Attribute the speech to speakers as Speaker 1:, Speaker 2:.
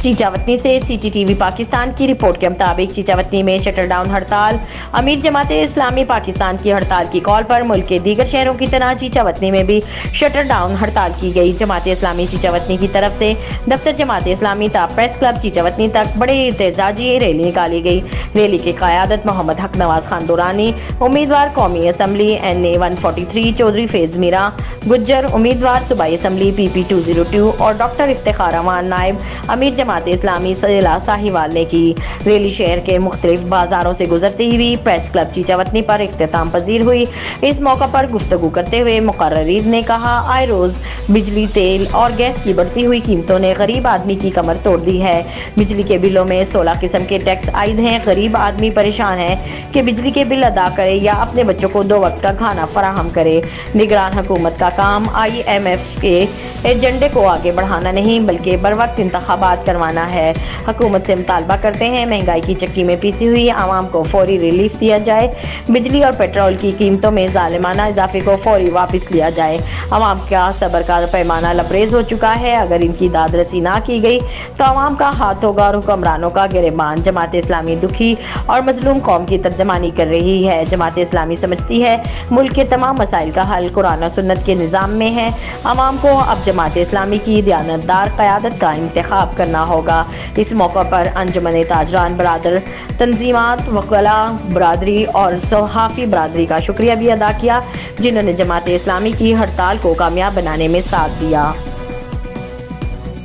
Speaker 1: चीचावतनी से सीटीटीवी पाकिस्तान की रिपोर्ट के मुताबिक चीचावतनी में शटर डाउन हड़ताल। अमीर जमात इस्लामी पाकिस्तान की हड़ताल की कॉल पर मुल्क के दीगर शहरों की तरह चीचावतनी में भी शटर डाउन हड़ताल की गई। जमात इस्लामी चीचावतनी की तरफ से दफ्तर जमात इस्लामी ता प्रेस क्लब चीचावतनी तक बड़ी एहतजाजी रैली निकाली गई। रैली की क़यादत मोहम्मद हक नवाज खान दुरानी, उम्मीदवार कौमी असम्बली NA 143 चौधरी फैज मीरा गुज्जर, उम्मीदवार सूबाई असम्बली PP 202 और डॉक्टर इफ्तिखार अमान नायब अमीर जमात इस्लामी जिला साहिवाल ने की। रैली शहर के मुख्तलिफ बाजारों से गुजरती हुई प्रेस क्लब चीचावतनी पर इख्तिताम पजीर हुई। इस मौका पर गुफ्तगू करते हुए मुकर्रिर ने कहा, आए रोज बिजली, तेल और गैस की बढ़ती हुई कीमतों ने गरीब आदमी की कमर तोड़ दी है। बिजली के बिलों में 16 किस्म के टैक्स आयद हैं। गरीब आदमी परेशान है कि बिजली के बिल अदा करे या अपने बच्चों को 2 वक्त का खाना फराहम करे। निगरान हुकूमत का काम IMF के एजेंडे को आगे बढ़ाना नहीं बल्कि बर वक्त इंतखाबात करवाना है। हुकूमत से मुतालबा करते हैं महंगाई की चक्की में पीसी हुई आवाम को फौरी रिलीफ दिया जाए। बिजली और पेट्रोल की कीमतों में जालिमाना इजाफे को फौरी वापस लिया जाए। आवाम का सब्र का पैमाना लबरेज हो चुका है। अगर इनकी दाद रसी ना की गई तो आवाम का हाथ होगा और हुक्मरानों का गिरबान। जमात इस्लामी दुखी और मजलूम कौम की तर्जमानी कर रही है। जमात इस्लामी समझती है मुल्क के तमाम मसाइल का हल कुरान और सुन्नत के निज़ाम में है। आवाम को अब जमात इस्लामी की दयानतदार क़यादत का इंतखाब करना होगा। इस मौका पर अंजुमन ताजरान बरादर, तंजीमात, वकला बरादरी और सहाफ़ी बरादरी का शुक्रिया भी अदा किया जिन्होंने जमात इस्लामी की हड़ताल को कामयाब बनाने में साथ दिया।